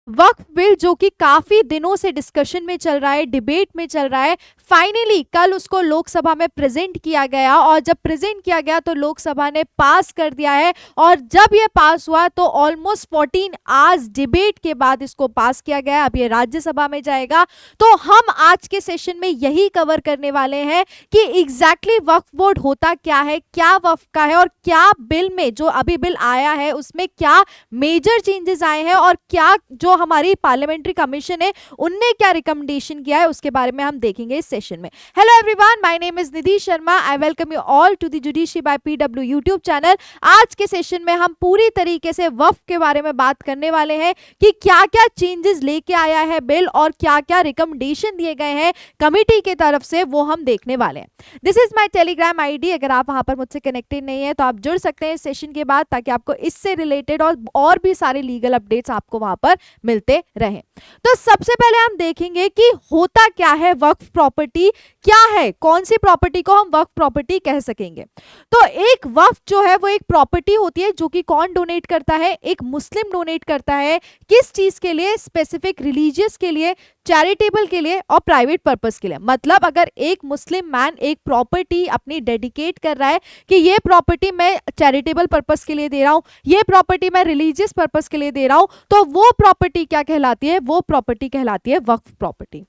वक्फ bill जो कि काफी दिनों से डिस्कशन में चल रहा है, डिबेट में चल रहा है, फाइनली कल उसको लोकसभा में प्रेजेंट किया गया और जब प्रेजेंट किया गया तो लोकसभा ने पास कर दिया है। और जब ये पास हुआ तो ऑलमोस्ट 14 आवर्स डिबेट के बाद इसको पास किया गया। अब ये राज्यसभा में जाएगा। तो हम आज के सेशन में यही कवर करने वाले हैं कि एग्जैक्टली वक्फ बोर्ड होता क्या है, क्या वक्फ का है और क्या बिल में जो अभी बिल आया है उसमें क्या मेजर चेंजेस आए हैं और क्या जो हमारी पार्लियामेंट्री कमीशन है उनने क्या रिकमेंडेशन किया है उसके बारे में हम देखेंगे इस सेशन में। Hello everyone, my name is Nidhi Sharma. I welcome you all to the judiciary by PW YouTube channel. आज के सेशन में हम पूरी तरीके से वक्फ के बारे में बात करने वाले हैं कि क्या क्या चेंजेस लेके आया है बिल और क्या क्या रिकमेंडेशन दिए गए हैं कमिटी के तरफ से, वो हम देखने वाले हैं। This is my Telegram ID. अगर आप वहां पर मुझसे कनेक्टेड नहीं है तो आप जुड़ सकते हैं इस सेशन के बाद, ताकि आपको इससे रिलेटेड और भी सारे लीगल अपडेट्स आपको वहां पर मिलते रहे। तो सबसे पहले हम देखेंगे कि होता क्या है वक्फ प्रॉपर्टी, क्या है, कौन सी प्रॉपर्टी को हम वक्फ प्रॉपर्टी कह सकेंगे। तो एक वक्फ जो है वो एक प्रॉपर्टी होती है जो कि कौन डोनेट करता है, एक मुस्लिम डोनेट करता है। किस चीज के लिए? स्पेसिफिक रिलीजियस के लिए, चैरिटेबल के लिए और प्राइवेट पर्पस के लिए। मतलब अगर एक मुस्लिम मैन एक प्रॉपर्टी अपनी डेडिकेट कर रहा है कि ये प्रॉपर्टी मैं चैरिटेबल पर्पस के लिए दे रहा हूं, ये प्रॉपर्टी मैं रिलीजियस पर्पस के लिए दे रहा हूं, तो वो प्रॉपर्टी क्या कहलाती है? वो प्रॉपर्टी कहलाती है वक्फ प्रॉपर्टी।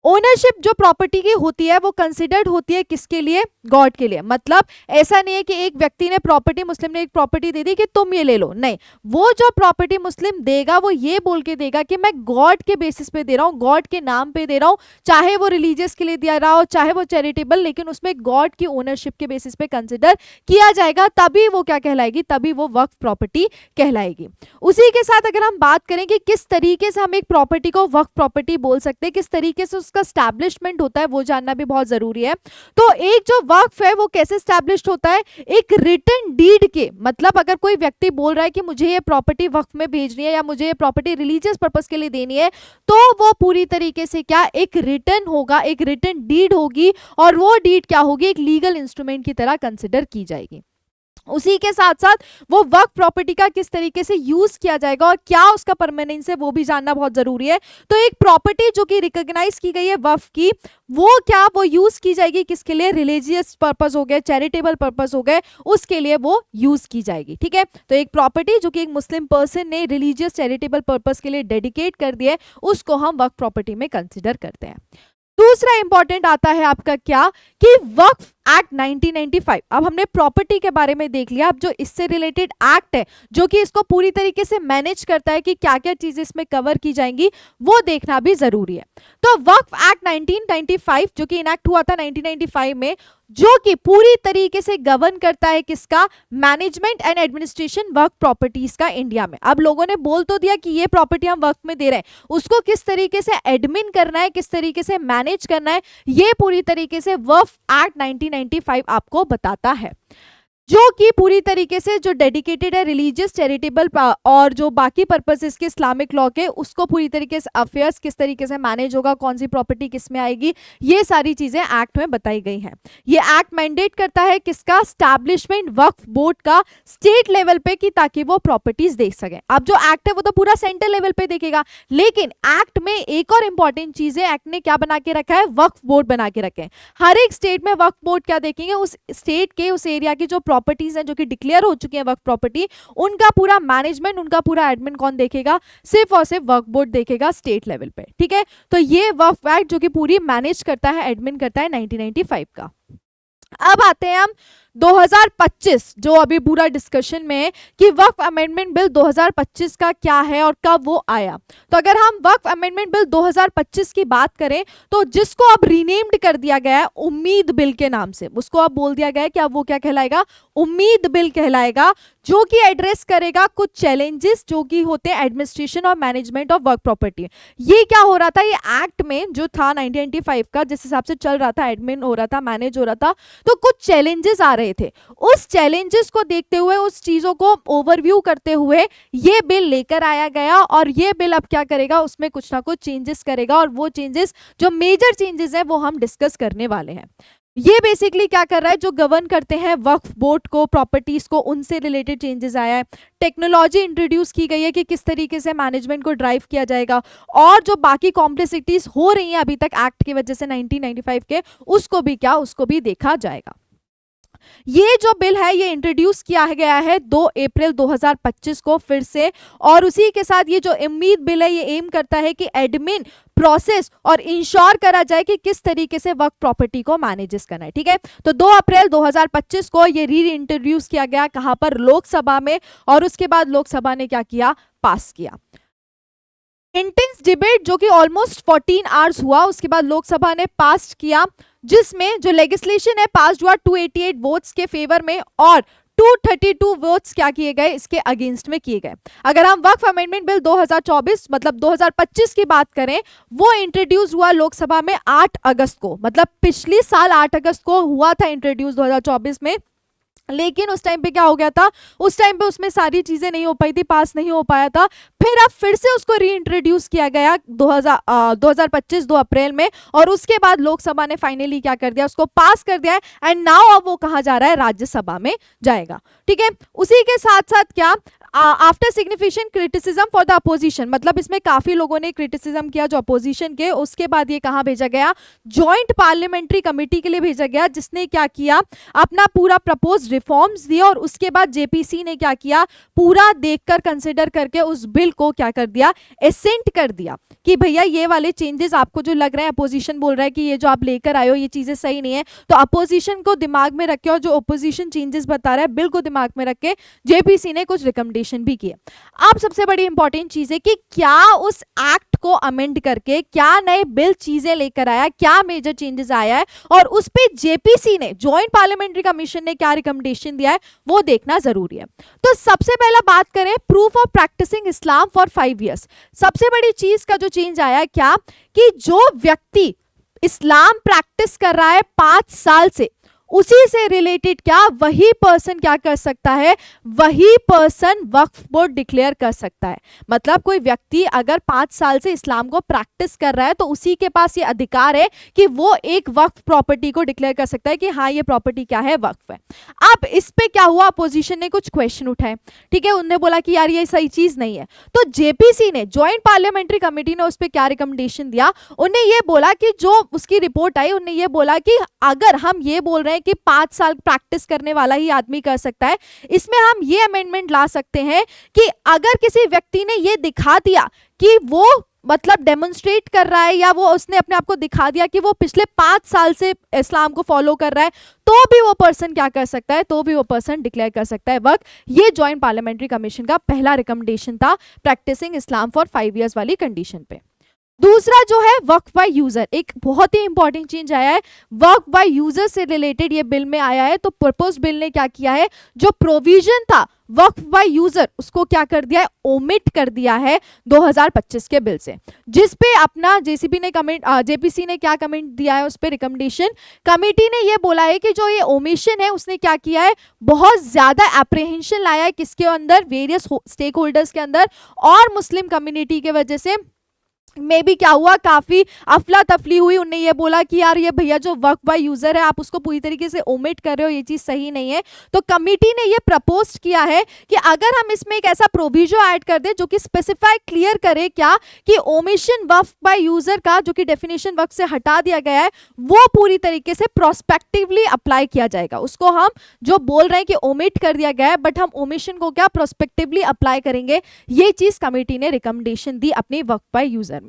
ओनरशिप जो प्रॉपर्टी की होती है वो कंसिडर्ड होती है किसके लिए? गॉड के लिए। मतलब ऐसा नहीं है कि एक व्यक्ति ने प्रॉपर्टी, मुस्लिम ने एक प्रॉपर्टी दे दी कि तुम ये ले लो, नहीं, वो जो प्रॉपर्टी मुस्लिम देगा वो ये बोल के देगा कि मैं गॉड के बेसिस पे दे रहा हूँ, गॉड के नाम पे दे रहा हूँ, चाहे वो रिलीजियस के लिए दिया रहा हो चाहे वो चैरिटेबल, लेकिन उसमें गॉड की ओनरशिप के बेसिस पे कंसिडर किया जाएगा, तभी वो क्या कहलाएगी? तभी वो वक्फ प्रॉपर्टी कहलाएगी। उसी के साथ अगर हम बात करें कि किस तरीके से हम एक प्रॉपर्टी को वक्फ प्रॉपर्टी बोल सकते हैं, किस तरीके से उसका स्टैब्लिशमेंट होता है, वो जानना भी बहुत जरूरी है। तो एक जो वक्फ है वो कैसे स्टैब्लिश्ड होता है? एक रिटन डीड के, मतलब अगर कोई व्यक्ति बोल रहा है कि मुझे ये प्रॉपर्टी वक्फ में भेजनी है या मुझे ये प्रॉपर्टी रिलीजियस पर्पस के लिए देनी है, तो वो पूरी तरीके से क्या, एक रिटन होगा, एक रिटन डीड होगी और वो डीड क्या होगी? एक लीगल इंस्ट्रूमेंट की तरह कंसिडर की जाएगी। उसी के साथ साथ वो वक्फ प्रॉपर्टी का किस तरीके से यूज किया जाएगा और क्या उसका परमानेंस है वो भी जानना बहुत जरूरी है। तो एक प्रॉपर्टी जो कि रिकॉग्नाइज की गई है वक्फ की, वो क्या, वो यूज की जाएगी किसके लिए? रिलीजियस पर्पस हो गए, चैरिटेबल पर्पस हो गए, उसके लिए वो यूज की जाएगी। ठीक है, तो एक प्रॉपर्टी जो कि एक मुस्लिम पर्सन ने रिलीजियस चैरिटेबल पर्पस के लिए डेडिकेट कर दिया है, उसको हम वक्फ प्रॉपर्टी में कंसिडर करते हैं। दूसरा इंपॉर्टेंट आता है आपका क्या, कि वक्फ एक्ट 1995। अब हमने प्रॉपर्टी के बारे में देख लिया, अब जो इससे रिलेटेड एक्ट है जो कि इसको पूरी तरीके से मैनेज करता है कि क्या क्या चीजें इसमें कवर की जाएंगी, वो देखना भी जरूरी है। तो वक्फ एक्ट 1995 जो कि इनैक्ट हुआ था 1995 में, जो कि पूरी तरीके से गवर्न करता है किसका? Management and administration Waqf properties का इंडिया में। अब लोगों ने बोल तो दिया कि ये प्रॉपर्टी हम वक्फ में दे रहे हैं, उसको किस तरीके से एडमिन करना है, किस तरीके से मैनेज करना है, ये पूरी तरीके से वक्फ एक्ट 1995 आपको बताता है। जो कि पूरी तरीके से जो डेडिकेटेड है रिलीजियस, चैरिटेबल और जो बाकी पर्पसेस के इस्लामिक लॉ के, उसको पूरी तरीके से अफेयर्स किस तरीके से मैनेज होगा, कौन सी प्रॉपर्टी किस में आएगी, ये सारी चीजें एक्ट में बताई गई हैं। ये एक्ट मैंडेट करता है किसका? स्टैब्लिशमेंट वक्फ बोर्ड का स्टेट लेवल पे, कि ताकि वो प्रॉपर्टीज देख सके। अब जो एक्ट है वो तो पूरा सेंट्रल लेवल पे देखेगा, लेकिन एक्ट में एक और इंपॉर्टेंट चीज है, एक्ट ने क्या बना के रखा है? वक्फ बोर्ड बना के रखे हैं। हर एक स्टेट में वक्फ बोर्ड क्या देखेंगे? उस स्टेट के, उस एरिया की जो प्रॉपर्टीज हैं जो कि डिक्लेयर हो चुकी हैं वक्फ प्रॉपर्टी, उनका पूरा मैनेजमेंट, उनका पूरा एडमिन कौन देखेगा? सिर्फ और सिर्फ वक्फ बोर्ड देखेगा स्टेट लेवल पे। ठीक है, तो ये वक्फ एक्ट जो कि पूरी मैनेज करता है, एडमिन करता है 1995 का। अब आते हैं हम 2025, जो अभी पूरा डिस्कशन में है कि वक्फ अमेंडमेंट बिल 2025 का क्या है और कब वो आया। तो अगर हम वक्फ अमेंडमेंट बिल 2025 की बात करें तो जिसको अब रीनेम्ड कर दिया गया है उम्मीद बिल के नाम से, उसको अब बोल दिया गया है कि अब वो क्या कहलाएगा? उम्मीद बिल कहलाएगा, जो कि एड्रेस करेगा कुछ चैलेंजेस जो कि होते हैं एडमिनिस्ट्रेशन और मैनेजमेंट ऑफ वर्क प्रॉपर्टी। ये क्या हो रहा था? ये एक्ट में जो था 1995 का, जिस हिसाब से चल रहा था, एडमिन हो रहा था, मैनेज हो रहा था, तो कुछ चैलेंजेस आ रहे थे। उस चैलेंजेस को देखते हुए, उस चीजों को ओवरव्यू करते हुए ये बिल लेकर आया गया और ये बिल अब क्या करेगा? उसमें कुछ ना कुछ चेंजेस करेगा और वो चेंजेस, जो मेजर चेंजेस है, वो हम डिस्कस करने वाले हैं। ये बेसिकली क्या कर रहा है, जो गवर्न करते हैं वक्फ बोर्ड को, प्रॉपर्टीज को, उनसे रिलेटेड चेंजेस आया है। टेक्नोलॉजी इंट्रोड्यूस की गई है कि किस तरीके से मैनेजमेंट को ड्राइव किया जाएगा, और जो बाकी कॉम्प्लेक्सिटीज हो रही हैं अभी तक एक्ट की वजह से 1995 के, उसको भी देखा जाएगा। ये जो बिल है ये इंट्रोड्यूस किया गया है 2 अप्रैल 2025 को फिर से, और उसी के साथ ये जो उम्मीद बिल है ये एम करता है कि एडमिन प्रोसेस और इंश्योर करा जाए कि किस तरीके से वक्फ प्रॉपर्टी को मैनेजेस करना है। ठीक है, तो 2 अप्रैल 2025 को ये री इंट्रोड्यूस किया गया, कहां पर, लोकसभा में, और उसके बाद लोकसभा ने क्या किया, पास किया। इंटेंस डिबेट जो कि ऑलमोस्ट 14 आवर्स हुआ, उसके बाद लोकसभा ने पास किया, जिसमें जो लेजिस्लेशन है पास हुआ 288 वोट्स के फेवर में और 232 वोट्स क्या किए गए, इसके अगेंस्ट में किए गए। अगर हम वक्फ अमेंडमेंट बिल 2024 मतलब 2025 की बात करें, वो इंट्रोड्यूस हुआ लोकसभा में 8 अगस्त को, मतलब पिछली साल 8 अगस्त को हुआ था इंट्रोड्यूस 2024 में, लेकिन उस टाइम पे क्या हो गया था, उस टाइम पे उसमें सारी चीजें नहीं हो पाई थी, पास नहीं हो पाया था। फिर अब फिर से उसको री इंट्रोड्यूस किया गया 2025 2 अप्रैल में, और उसके बाद लोकसभा ने फाइनली क्या कर दिया, उसको पास कर दिया है। एंड नाउ अब वो कहा जा रहा है राज्यसभा में जाएगा। ठीक है, उसी के साथ साथ क्या, after significant criticism for the opposition, मतलब इसमें काफी लोगों ने क्रिटिसिज्म किया जो अपोजिशन के, उसके बाद ये कहाँ भेजा गया, जॉइंट पार्लियामेंट्री कमेटी के लिए भेजा गया, जिसने क्या किया, अपना पूरा प्रपोज रिफॉर्म्स दिए, और उसके बाद जेपीसी ने क्या किया, पूरा देखकर कंसिडर करके उस बिल को क्या कर दिया, एसेंट कर दिया कि भैया ये वाले चेंजेस आपको जो लग रहे हैं, अपोजिशन बोल रहा है कि ये जो आप लेकर आए हो ये चीजें सही नहीं है, तो अपोजिशन को दिमाग में रख के और जो अपोजिशन चेंजेस बता रहा है बिल को दिमाग में रख के जेपीसी ने कुछ रिकमेंडेशन भी किए। अब सबसे बड़ी इंपॉर्टेंट चीज है कि क्या उस एक्ट को अमेंड करके क्या नए बिल चीजें लेकर आया, क्या मेजर चेंजेस आया है, और उस पे जेपीसी ने, जॉइंट पार्लियामेंट्री कमीशन ने क्या रिकमेंडेशन दिया है, वो देखना जरूरी है। तो सबसे पहला बात करें proof of practising Islam for 5 years. सबसे बड़ी चीज का जो चेंज आया है क्या, कि जो व्यक्ति इस्लाम प्रैक्टिस कर रहा है 5 साल से, उसी से रिलेटेड क्या, वही पर्सन क्या कर सकता है, वही पर्सन वक्फ बोर्ड डिक्लेयर कर सकता है। मतलब कोई व्यक्ति अगर 5 साल से इस्लाम को प्रैक्टिस कर रहा है तो उसी के पास ये अधिकार है कि वो एक वक्फ प्रॉपर्टी को डिक्लेयर कर सकता है कि हाँ ये प्रॉपर्टी क्या है, वक्फ है। अब इस पे क्या हुआ, अपोजिशन ने कुछ क्वेश्चन उठाए। ठीक है, उन्होंने बोला कि यार ये सही चीज नहीं है, तो जेपीसी ने, जॉइंट पार्लियामेंट्री कमेटी ने उस पर क्या रिकमेंडेशन दिया, उन्हें ये बोला कि जो उसकी रिपोर्ट आई, उन्हें ये बोला कि अगर हम ये बोल रहे हैं कि 5 साल प्रैक्टिस करने वाला ही आदमी कर सकता है, इसमें हम ये अमेंडमेंट ला सकते हैं कि अगर किसी व्यक्ति ने ये दिखा दिया कि वो मतलब डेमोन्स्ट्रेट कर रहा है, या वो उसने अपने आप को दिखा दिया कि वो पिछले 5 साल से इस्लाम को फॉलो कर रहा है, तो भी वो पर्सन क्या कर सकता है, तो भी वो पर्सन डिक्लेयर कर सकता है वक्त। ये जॉइंट पार्लियामेंट्री कमीशन का पहला रिकमेंडेशन था प्रैक्टिसिंग इस्लाम फॉर 5 ईयर्स वाली कंडीशन पे। दूसरा जो है वक्फ बाय यूजर, एक बहुत ही इंपॉर्टेंट चेंज आया है, वक्फ बाय यूजर से रिलेटेड ये बिल में आया है। तो प्रपोज बिल ने क्या किया है, जो प्रोविजन था वक्फ बाय यूजर, उसको क्या कर दिया है, ओमिट कर दिया है 2025 के बिल से, जिस पे अपना जेपीसी ने क्या कमेंट दिया है, उस पे रिकमेंडेशन, कमेटी ने ये बोला है कि जो ये ओमिशन है उसने क्या किया है, बहुत ज्यादा एप्रीहेंशन लाया है किसके अंदर, वेरियस स्टेक होल्डर्स के अंदर, और मुस्लिम कम्युनिटी के वजह से में भी क्या हुआ, काफी अफला तफली हुई। उन्होंने ये बोला कि यार ये भैया जो वक्फ बाय यूजर है आप उसको पूरी तरीके से ओमिट कर रहे हो, ये चीज सही नहीं है। तो कमिटी ने ये प्रपोज किया है कि अगर हम इसमें एक ऐसा प्रोविजन ऐड कर दे जो कि स्पेसिफाई क्लियर करे क्या, कि ओमिशन वक्फ बाय यूजर का जो कि डेफिनेशन वक्फ से हटा दिया गया है, वो पूरी तरीके से प्रोस्पेक्टिवली अप्लाई किया जाएगा। उसको हम जो बोल रहे हैं कि ओमिट कर दिया गया है, बट हम ओमिशन को क्या प्रोस्पेक्टिवली अप्लाई करेंगे, ये चीज कमेटी ने रिकमेंडेशन दी अपनी वक्फ बाय यूजर में।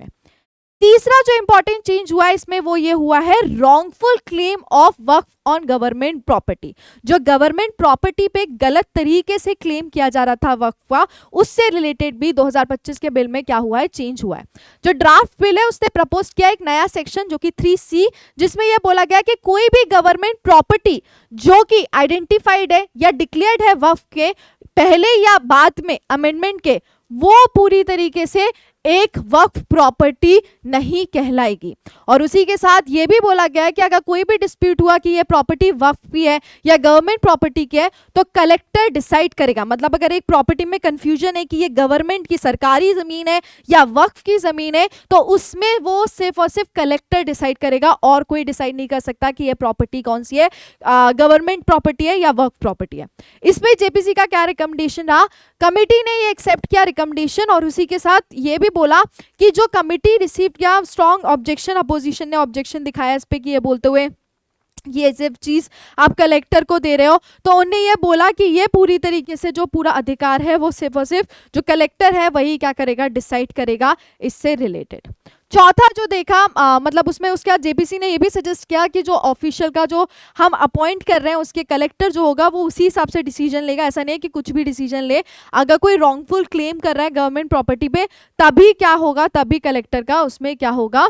तीसरा जो इंपॉर्टेंट चेंज हुआ है इसमें वो ये हुआ है wrongful claim of Waqf on government property. जो गवर्नमेंट प्रॉपर्टी पे गलत तरीके से क्लेम किया जा रहा था वक्फ का, उससे रिलेटेड भी 2025 के बिल में क्या हुआ है, चेंज हुआ है। जो ड्राफ्ट बिल है उसने प्रपोज किया एक नया सेक्शन जो कि 3C, जिसमें यह बोला गया कि कोई भी गवर्नमेंट प्रॉपर्टी जो कि आइडेंटिफाइड है या डिक्लेयर्ड है वक्फ के पहले या बाद में अमेंडमेंट के, वो पूरी तरीके से एक वक्फ प्रॉपर्टी नहीं कहलाएगी। और उसी के साथ ये भी बोला गया है कि अगर कोई भी डिस्प्यूट हुआ कि ये प्रॉपर्टी वक्फ की है या गवर्नमेंट प्रॉपर्टी की है तो कलेक्टर डिसाइड करेगा। मतलब अगर एक प्रॉपर्टी में कंफ्यूजन है कि ये गवर्नमेंट की सरकारी जमीन है या वक्फ की जमीन है तो उसमें वो सिर्फ और सिर्फ कलेक्टर डिसाइड करेगा और कोई डिसाइड नहीं कर सकता कि ये प्रॉपर्टी कौन सी है, गवर्नमेंट प्रॉपर्टी है या वक्फ प्रॉपर्टी है। इसमें जेपीसी का क्या रिकमेंडेशन रहा, कमिटी ने ये एक्सेप्ट किया रिकमेंडेशन और उसी के साथ ये भी बोला कि जो कमिटी रिसीव किया स्ट्रॉन्ग ऑब्जेक्शन, अपोजिशन ने ऑब्जेक्शन दिखाया इस पे कि ये बोलते हुए ये सिर्फ चीज आप कलेक्टर को दे रहे हो, तो उन्हें ये बोला कि ये पूरी तरीके से जो पूरा अधिकार है वो सिर्फ और सिर्फ जो कलेक्टर है वही क्या करेगा, डिसाइड करेगा इससे रिलेटेड। चौथा जो देखा मतलब उसमें उसके बाद जेपीसी ने ये भी सजेस्ट किया कि जो ऑफिशियल का जो हम अपॉइंट कर रहे हैं उसके कलेक्टर जो होगा वो उसी हिसाब से डिसीजन लेगा। ऐसा नहीं है कि कुछ भी डिसीजन ले, अगर कोई रॉन्गफुल क्लेम कर रहा है गवर्नमेंट प्रॉपर्टी पे तभी क्या होगा, तभी कलेक्टर का उसमें क्या होगा,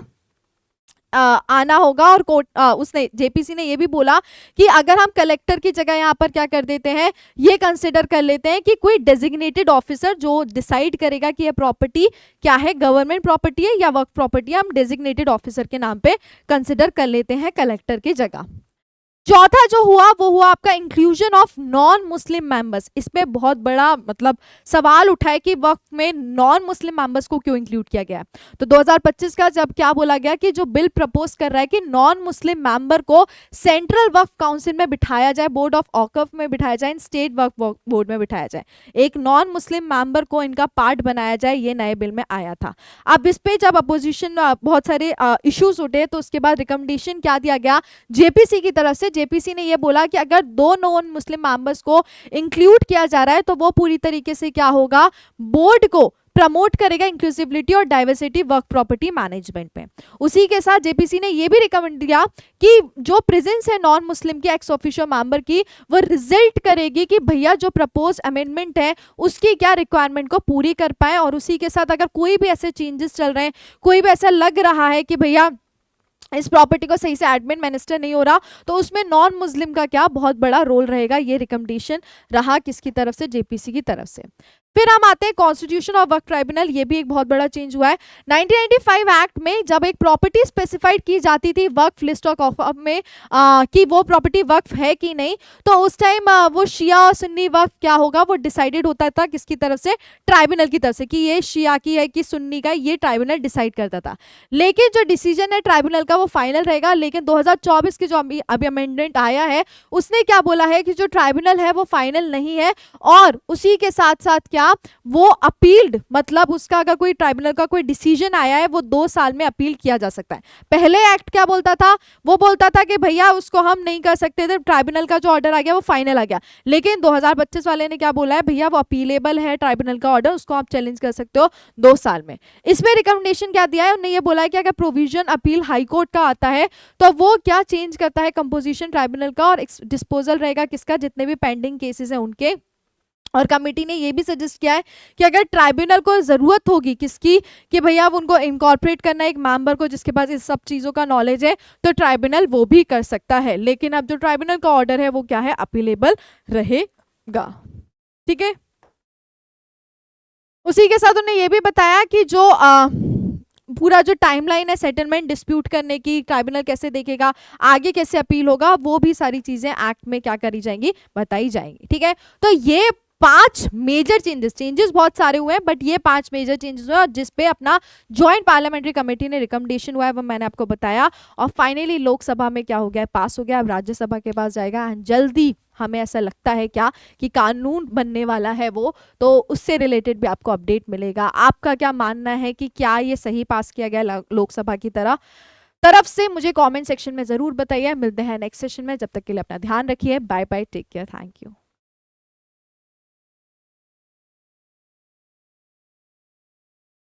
आना होगा। और कोर्ट उसने जेपीसी ने ये भी बोला कि अगर हम कलेक्टर की जगह यहाँ पर क्या कर देते हैं, ये कंसिडर कर लेते हैं कि कोई डेजिग्नेटेड ऑफिसर जो डिसाइड करेगा कि ये प्रॉपर्टी क्या है, गवर्नमेंट प्रॉपर्टी है या वर्क प्रॉपर्टी है, हम डेजिग्नेटेड ऑफिसर के नाम पे कंसिडर कर लेते हैं कलेक्टर की जगह। चौथा जो हुआ वो हुआ आपका inclusion of non Muslim members. इसमें बहुत बड़ा मतलब सवाल उठा है कि वक्त में नॉन मुस्लिम मेंबर्स को क्यों इंक्लूड किया गया। तो 2025 का जब क्या बोला गया कि जो बिल प्रपोज कर रहा है कि नॉन मुस्लिम मेंबर को सेंट्रल वक्फ काउंसिल में बिठाया जाए, बोर्ड ऑफ औकफ में बिठाया जाए, स्टेट वक्फ बोर्ड में बिठाया जाए, एक नॉन मुस्लिम मेंबर को इनका पार्ट बनाया जाए, ये नए बिल में आया था। अब इस पे जब अपोजिशन बहुत सारे इश्यूज उठे तो उसके बाद रिकमेंडेशन क्या दिया गया जेपीसी की तरफ से, जेपीसी ने ये बोला कि अगर दो नॉन मुस्लिम मेंबर्स को इंक्लूड किया जा रहा है तो वो पूरी तरीके से क्या होगा, बोर्ड को प्रमोट करेगा इंक्लूसिविटी और डाइवर्सिटी वर्क प्रॉपर्टी मैनेजमेंट में। उसी के साथ जेपीसी ने यह भी रिकमेंड किया कि जो प्रेजेंस है नॉन मुस्लिम के एक्स ऑफिशियो मेंबर की वो रिजल्ट करेगी कि भैया जो प्रपोज अमेंडमेंट है उसकी क्या रिक्वायरमेंट को पूरी कर पाए। और उसी के साथ अगर कोई भी ऐसे चेंजेस चल रहे हैं, कोई भी ऐसा लग रहा है कि भैया इस प्रॉपर्टी को सही से एडमिनिस्टर नहीं हो रहा, तो उसमें नॉन मुस्लिम का क्या बहुत बड़ा रोल रहेगा। ये रिकमेंडेशन रहा किसकी तरफ से, जेपीसी की तरफ से। फिर हम आते हैं कॉन्स्टिट्यूशन ऑफ वक्फ ट्राइब्यूनल। ये भी एक बहुत बड़ा चेंज हुआ है 1995 एक्ट में। जब एक प्रॉपर्टी स्पेसिफाइड की जाती थी वक्फ लिस्ट ऑफ में कि वो प्रॉपर्टी वक्फ है कि नहीं, तो उस टाइम वो शिया और सुन्नी वक्फ क्या होगा वो डिसाइडेड होता था किसकी तरफ से, ट्राइब्यूनल की तरफ से, कि ये शिया की है कि सुन्नी का है, ये ट्राइब्यूनल डिसाइड करता था। लेकिन जो डिसीजन है ट्राइब्यूनल का वो फाइनल रहेगा। लेकिन 2024 की जो अभी अमेंडमेंट आया है उसने क्या बोला है कि जो ट्राइब्यूनल है वो फाइनल नहीं है, और उसी के साथ साथ क्या वो अपील्ड, मतलब उसका अगर कोई ट्राइब्यूनल का कोई डिसीजन आया है वो 2 साल में अपील किया जा सकता है। पहले एक्ट क्या बोलता था, वो बोलता था कि भैया उसको हम नहीं कर सकते थे, ट्राइब्यूनल का जो ऑर्डर आ गया वो फाइनल आ गया। लेकिन 2025 वाले ने क्या बोला है, भैया वो अपीलेबल है ट्राइब्यूनल का ऑर्डर, उसको आप चैलेंज कर सकते हो 2 साल में। इसमें रिकमेंडेशन क्या दिया है, उन्होंने ये बोला है कि अगर प्रोविजन अपील हाईकोर्ट का आता है तो वो क्या चेंज करता है कंपोजिशन ट्राइब्यूनल का, और डिस्पोजल रहेगा किसका, जितने भी पेंडिंग केसेस हैं उनके। और कमेटी ने ये भी सजेस्ट किया है कि अगर ट्राइब्यूनल को ज़रूरत होगी किसकी, कि भैया अब उनको इनकॉर्पोरेट करना है एक मेंबर को जिसके पास इस सब चीज़ों का नॉलेज है, तो ट्राइब्यूनल वो भी कर सकता है। लेकिन अब जो ट्राइब्यूनल का ऑर्डर है वो क्या है, अपीलेबल रहेगा। ठीक है। उसी के साथ उन्होंने ये भी बताया कि जो पूरा जो टाइमलाइन है सेटलमेंट डिस्प्यूट करने की, ट्राइब्यूनल कैसे देखेगा, आगे कैसे अपील होगा, वो भी सारी चीजें एक्ट में क्या करी जाएंगी, बताई जाएंगी। ठीक है। तो ये 5 मेजर चेंजेस बहुत सारे हुए हैं, बट ये 5 मेजर चेंजेस हुए और जिसपे अपना ज्वाइंट पार्लियामेंट्री कमेटी ने रिकमेंडेशन हुआ है वो मैंने आपको बताया। और फाइनली लोकसभा में क्या हो गया, पास हो गया। अब राज्यसभा के पास जाएगा एंड जल्दी हमें ऐसा लगता है क्या कि कानून बनने वाला है वो, तो उससे रिलेटेड भी आपको अपडेट मिलेगा। आपका क्या मानना है कि क्या ये सही पास किया गया लोकसभा की तरफ से, मुझे कमेंट सेक्शन में जरूर बताइए। मिलते हैं नेक्स्ट सेशन में, जब तक के लिए अपना ध्यान रखिए। Bye bye, take care, thank you.